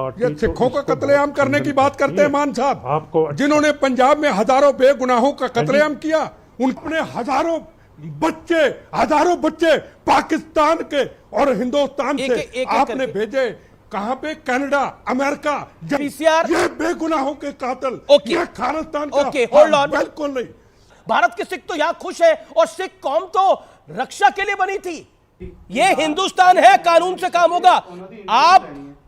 Party ये सिखों का कत्लेआम करने की बात करते हैं मान साहब, आपको जिन्होंने पंजाब में हजारों बेगुनाहों का कत्लेआम किया, उनने हजारों बच्चे पाकिस्तान के और हिंदुस्तान से आपने भेजे कहां पे? Canada, America. पीसीआर ये बेगुनाहों के कातिल, ये खालिस्तान का। होल्ड ऑन, बिल्कुल नहीं। भारत के सिख तो यहां खुश है और सिख कौम तो रक्षा के लिए बनी थी। ये हिंदुस्तान है, कानून से काम होगा।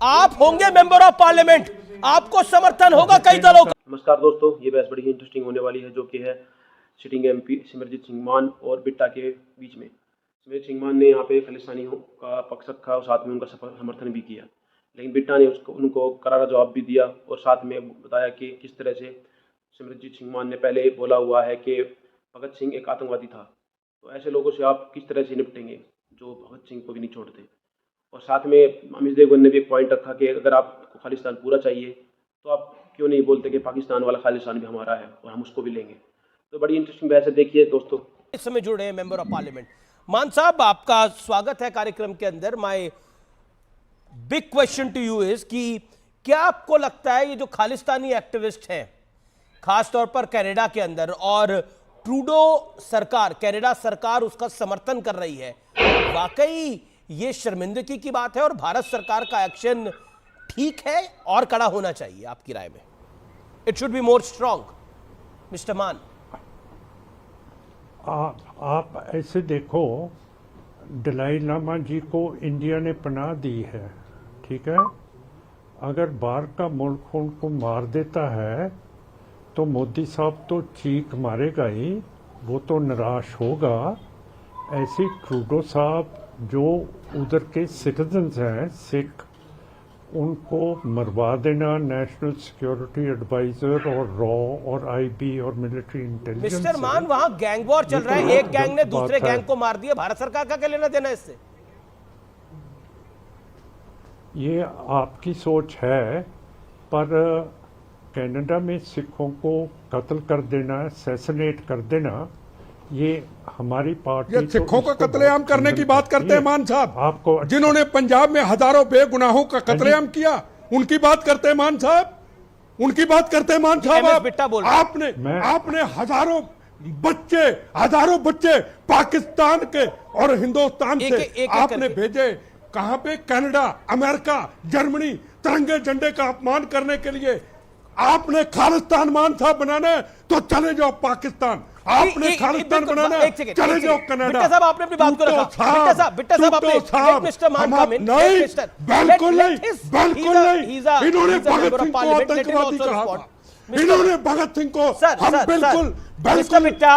आप होंगे मेंबर ऑफ पार्लियामेंट, आपको समर्थन होगा कई दलों का। नमस्कार दोस्तों, ये बहस बड़ी ही इंटरेस्टिंग होने वाली है, जो कि है सिटिंग एमपी सिमरजीत सिंह मान और बिट्टा के बीच में। सिमरजीत सिंह मान ने यहाँ पे खालिस्तानियों का पक्ष रखा और साथ में उनका समर्थन भी किया, लेकिन बिट्टा ने उनको करारा जवाब भी दिया और साथ में बताया कि किस तरह से सिमरजीत सिंह मान ने पहले बोला हुआ है कि भगत सिंह एक आतंकवादी था। तो ऐसे लोगों से आप किस तरह से निपटेंगे जो भगत सिंह को भी नहीं छोड़ते। और साथ में अमित देवगन ने भी एक पॉइंट रखा कि अगर आपको खालिस्तान पूरा चाहिए तो आप क्यों नहीं बोलते कि पाकिस्तान वाला खालिस्तान भी हमारा है और हम उसको भी लेंगे। तो बड़ी इंटरेस्टिंग बहस है, देखिए दोस्तों। इस समय जुड़ रहे हैं मेंबर ऑफ पार्लियामेंट मान साहब, आपका स्वागत है कार्यक्रम के अंदर। My big question to you is कि क्या आपको लगता है ये जो खालिस्तानी एक्टिविस्ट हैं खासतौर पर कनाडा के अंदर, और ट्रूडो सरकार, कनाडा सरकार उसका समर्थन कर रही है, वाकई ये शर्मिंदगी की बात है और भारत सरकार का एक्शन ठीक है और कड़ा होना चाहिए आपकी राय में? It should be more strong, mister मान। आप ऐसे देखो, दलाई लामा जी को इंडिया ने पनाह दी है, ठीक है। अगर बाहर का मुल्क उनको मार देता है तो मोदी साहब तो चीख मारेगा ही, वो तो निराश होगा। ऐसे ट्रूडो साहब जो उधर के सिटीजन्स हैं सिख, उनको मरवा देना नेशनल सिक्योरिटी एडवाइजर और रॉ और आईबी और मिलिट्री इंटेलिजेंस। मिस्टर मान, वहां गैंग वॉर चल रहा है, एक गैंग ने दूसरे गैंग को मार दिया, भारत सरकार का क्या लेना देना इससे? ये आपकी सोच है, पर कनाडा में सिखों को कत्ल कर देना, असैसिनेट कर देना, ये हमारी पार्टी। ये सिखों का कत्लेआम करने की बात करते हैं मान साहब, आपको जिन्होंने पंजाब में हजारों बेगुनाहों का कत्लेआम किया, उनकी बात करते हैं मान साहब, उनकी बात करते हैं मान साहब। आपने हजारों बच्चे पाकिस्तान के और हिंदुस्तान से आपने भेजे कहां पे? Canada, America, Germany. तिरंगे झंडे का अपमान करने के लिए आपने खालिस्तान मान साहब बनाना है तो चले जाओ पाकिस्तान, आपने खालिस्तान बनाना है चले जाओ कनाडा। बिट्टा साहब, आपने अपनी बात को रखा। बिट्टा साहब आपने मिस्टर मान कम इन। नहीं, बिल्कुल नहीं, बिल्कुल नहीं। इन्होंने भगत सिंह को आतंकवादी कहा, इन्होंने भगत सिंह को हम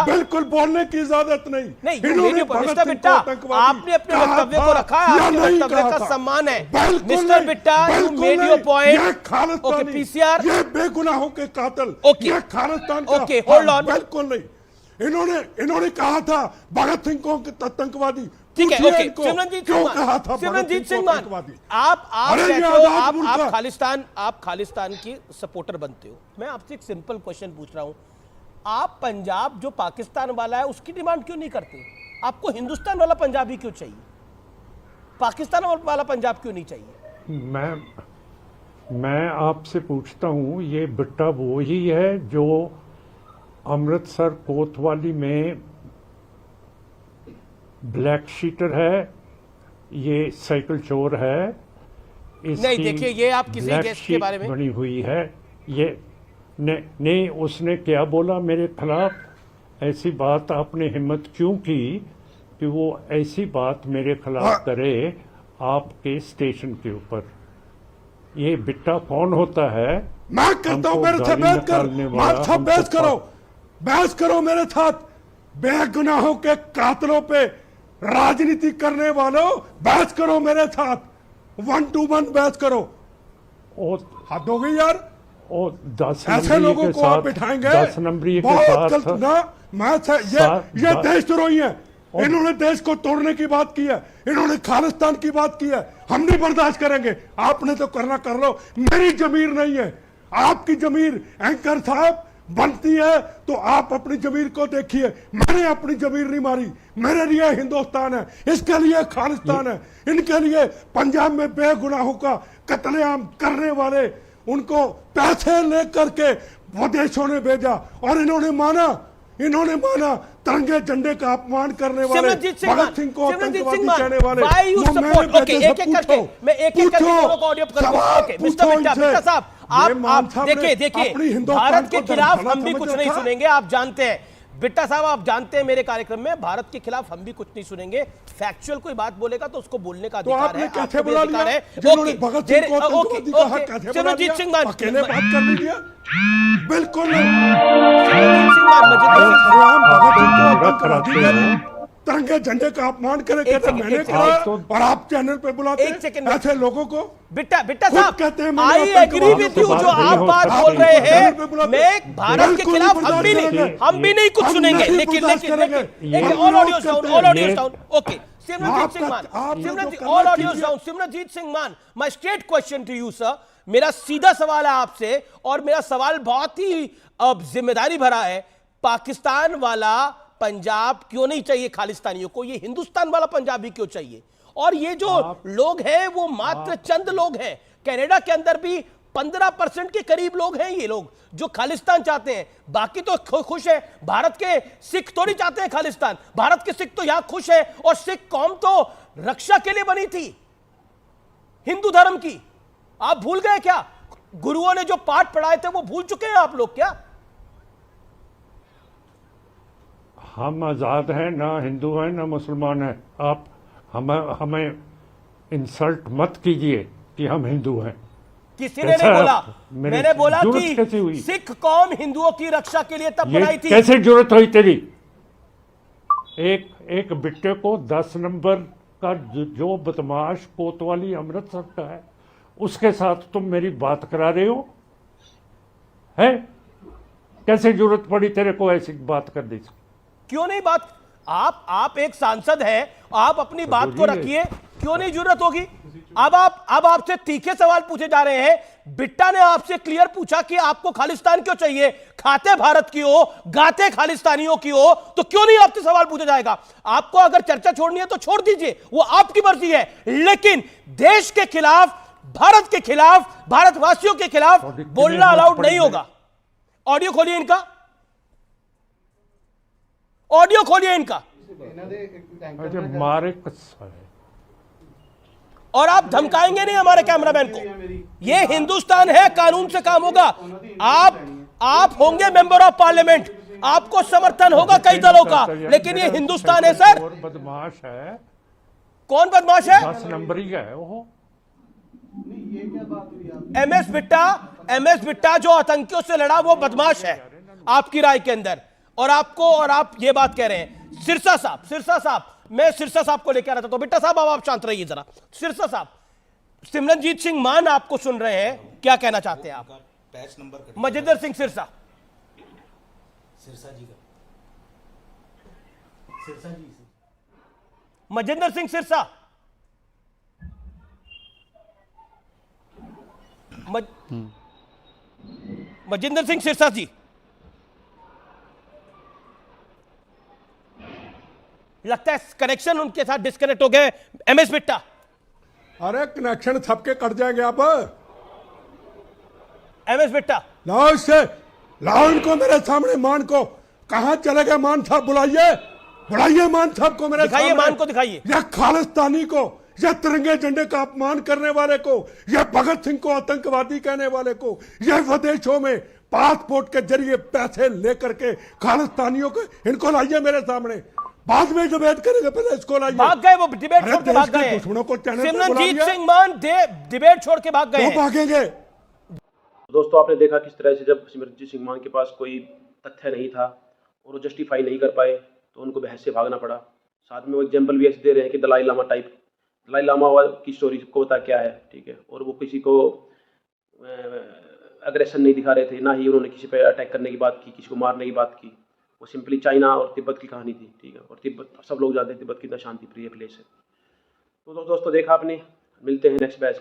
बिल्कुल बोलने की इजाजत नहीं। इन्होंने भगत सिंह को आतंकवादी, आपने अपने वक्तव्य को रखा है, आपके वक्तव्य का सम्मान है। Mister Bitta, you made your point. Okay, PCR, ये बेगुनाहों के कातिल, ये खालिस्तान का। Okay, hold on. बिल्कुल नहीं। इन्होंने कहा था भगत सिंह को आतंकवादी। ठीक है, ओके। सिमरनजीत सिंह मान, आप खालिस्तान की सपोर्टर बनते हो। मैं आपसे एक सिंपल क्वेश्चन पूछ रहा हूं, आप पंजाब जो पाकिस्तान वाला है उसकी डिमांड क्यों नहीं करते? आपको हिंदुस्तान वाला पंजाब ही क्यों चाहिए? पाकिस्तान वाला पंजाब क्यों नहीं चाहिए? मैं आपसे पूछता हूं, ये बिट्टा वो ही है जो अमृतसर कोतवाली में ब्लैक शीटर है, ये साइकिल चोर है, नहीं देखिए, ये आप किसी गेस्ट के बारे में बनी हुई है। ये नहीं, उसने क्या बोला मेरे खिलाफ? ऐसी बात आपने हिम्मत क्यों की कि वो ऐसी बात मेरे खिलाफ करे आपके स्टेशन के ऊपर? ये बिट्टा कौन होता है? मैं करता हूं, मेरे से बहस करो मेरे साथ। बेगुनाहों के कातिलों पे राजनीति करने वालों, बहस करो मेरे साथ, 1 to 1 बहस करो। हद हो गई यार। 10 ऐसे लोगों को आप बिठाएंगे? 10 नंबरी के बहुत साथ गलत ना। ये देशद्रोही है, इन्होंने देश को तोड़ने की बात की है, इन्होंने खालिस्तान की बात की है। हम नहीं बर्दाश्त करेंगे। आपने तो करना कर लो, मेरी जमीर नहीं है। आपकी जमीर एंकर साहब बनती है तो आप अपनी जमीर को देखिए। मैंने अपनी जमीर नहीं मारी, मेरे लिए हिंदुस्तान है, इसके लिए खालिस्तान है, इनके लिए पंजाब में बेगुनाहों का कत्लेआम करने वाले उनको पैसे लेकर के विदेशों ने भेजा और इन्होंने माना तिरंगे झंडे का अपमान करने वाले सिमरनजीत सिंह भगत सिंह को सिमरनजीत आतंकवादी सिंह मान, कहने वाले why you वो support? मेरे Okay, बेटे से एक-एक करके पूछो, मैं एक-एक करके पूछो, दोनों को ऑडियो करूंगा। सवाल Okay, पूछो मिस्टर इनसे। बिट्टा साहब, ये मान आप साहब ने देखिए अपनी हिंदुस्तान भारत के को खिलाफ दरभला हम भी कुछ समझ नहीं रखा। सुनेंगे, आप जानते हैं बिट्टा साहब, आप जानते हैं मेरे कार्यक्रम में भारत के खिलाफ हम भी कुछ नहीं सुनेंगे। फैक्चुअल कोई बात बोलेगा तो उसको बोलने का अधिकार आपने है, कैसे आपको भी बुला अधिकार लिया? है। जिन्होंने ओके, भगत सिंह को आतंकवादी कहा, ओके, कैसे बुला सिमरनजीत लिया? सिंह मान, अकेले बात कर लीजिए, बिल्कुल नहीं। सिमरनजीत सिंह मान, मजिंदर सिंह सरेआम भगत सिंह को आप आतंकवादी कराते कहते, हो। तिरंगे झंडे का अपमान करे कहते सेकंड, मैंने एक करा सेकंड। और आप चैनल पे बुलाते एक सेकंड। ऐसे लोगों को। बिट्टा खुद साहब, कहते हैं मैंने आई एग्री आतंकवाद विद से यू, बात जो नहीं आप हो बात सकती। बोल रहे चैनल पे हैं, बुलाते मैं भारत के बिल्कुल खिलाफ नहीं हम भी बर्दाश्त नहीं, करेंगे। हम भी नहीं कुछ हम सुनेंगे। नहीं लेकिन बर्दाश्त लेकिन करेंगे। लेकिन हम ऑल विरोध ऑडियोज डाउन, करते ऑल हैं। Audios down. Okay, Simranjit Singh Mann, आपने जो सिमरनजीत, करना ऑल ऑडियोज कीजिए। Down. Simranjit Singh Mann, my straight question to you sir, मेरा सीधा सवाल है आपसे, और मेरा सवाल बहुत ही जिम्मेदारी भरा है। पाकिस्तान वाला पंजाब क्यों नहीं चाहिए खालिस्तानियों को? ये हिंदुस्तान वाला पंजाब भी क्यों चाहिए? और ये जो लोग हैं वो मात्र चंद लोग हैं। कनाडा के अंदर भी 15% के करीब लोग हैं ये लोग जो खालिस्तान चाहते हैं, बाकी तो खुश है। भारत के सिख थोड़ी चाहते हैं खालिस्तान, भारत के सिख तो यहां खुश है। और सिख कौम तो रक्षा के लिए बनी थी हिंदू धर्म की। आप भूल गए क्या? गुरुओं ने जो पाठ पढ़ाए थे वो भूल चुके हैं आप लोग क्या? हम आज़ाद हैं, ना हिंदू हैं ना मुसलमान हैं। आप हमें इंसल्ट मत कीजिए कि हम हिंदू हैं। किसी ने नहीं बोला, मैंने बोला जरूरत कैसे हुई? कि सिख कौम हिंदुओं की रक्षा के लिए तब बनाई थी। कैसे जरूरत हुई तेरी? एक बिट्टे को 10 नंबर का जो बदमाश कोतवाली अमृतसर का है उसके साथ तुम मेरी बात करा रहे हो? है कैसे जरूरत पड़ी तेरे को ऐसी बात करने की? क्यों नहीं बात? आप एक सांसद हैं, आप अपनी बात को रखिए, क्यों नहीं जरूरत होगी? अब आपसे तीखे सवाल पूछे जा रहे हैं। बिट्टा ने आपसे क्लियर पूछा कि आपको खालिस्तान क्यों चाहिए? खाते भारत की हो, गाते खालिस्तानियों की हो, तो क्यों नहीं आपसे सवाल पूछा जाएगा? आपको अगर चर्चा छोड़नी है तो छोड़ दीजिए, वो आपकी मर्जी है। लेकिन देश के खिलाफ, भारत के खिलाफ, भारतवासियों के खिलाफ बोलना अलाउड नहीं होगा। ऑडियो खोलिए इनका, ऑडियो खोलिए इनका। अरे मारे कस्सा है। और आप धमकाएंगे नहीं हमारे कैमरामैन को। ये हिंदुस्तान है, कानून से काम होगा। आप होंगे मेंबर ऑफ पार्लियामेंट, आपको समर्थन होगा कई दलों का, लेकिन ये हिंदुस्तान है सर। और बदमाश है। कौन बदमाश है? 10 नंबर ही है वो। एमएस बिट्टा जो आतंकियों से लड़ा वो बदमाश है आपकी राय के अंदर। और आप ये बात कह रहे हैं। सिरसा साहब, मैं सिरसा साहब को लेकर आ रहा था, तो बिट्टा साहब अब आप शांत रहिए जरा। सिरसा साहब, सिमरनजीत सिंह मान आपको सुन रहे हैं, क्या कहना चाहते हैं आप? पैच नंबर मजिंदर सिंह सिरसा जी का मजिंदर सिंह सिरसा, मजिंदर सिंह सिरसा जी, लगता है कनेक्शन उनके साथ डिस्कनेक्ट हो गए। एमएस बिट्टा, अरे कनेक्शन सबके कट जाएंगे। आप एमएस बिट्टा, लाओ इससे, लाओ इनको मेरे सामने। मान को कहां चले गए? मान साहब बुलाइए मान साहब को मेरे दिखाइए, सामने। मान को दिखाइए। या खालिस्तानी को, या तिरंगे झंडे का अपमान करने वाले को, या भगत सिंह को आतंकवादी कहने वाले को, या विदेशों में पासपोर्ट के जरिए पैसे लेकर के खालिस्तानियों को, इनको लाइए मेरे सामने। बाद में डिबेट करेंगे, पहले इसको लाइए। भाग गए वो, डिबेट अरे छोड़ के देश भाग के गए। दुश्मनों को चैनल पे बुला सिमरनजीत लिया। सिंह मान डिबेट छोड़ के भाग गए वो हैं। भागेंगे। दोस्तों, आपने देखा किस तरह से जब सिमरनजीत सिंह मान के पास कोई तथ्य नहीं था और वो जस्टिफाई नहीं कर पाए तो उनको बहस से भागना पड़ा। साथ में वो एग्जाम्पल भी ऐसे दे रहे हैं कि दलाई लामा टाइप, दलाई लामा की स्टोरी सबको पता क्या है, ठीक है। और वो किसी को अग्रेशन नहीं दिखा रहे थे, ना ही उन्होंने किसी पे अटैक करने की बात की, किसी को मारने की बात की। वो सिंपली चाइना और तिब्बत की कहानी थी, ठीक है। और तिब्बत सब लोग जानते हैं तिब्बत कितना शांति प्रिय प्लेस है। तो दोस्तों, देखा आपने, मिलते हैं नेक्स्ट बैच।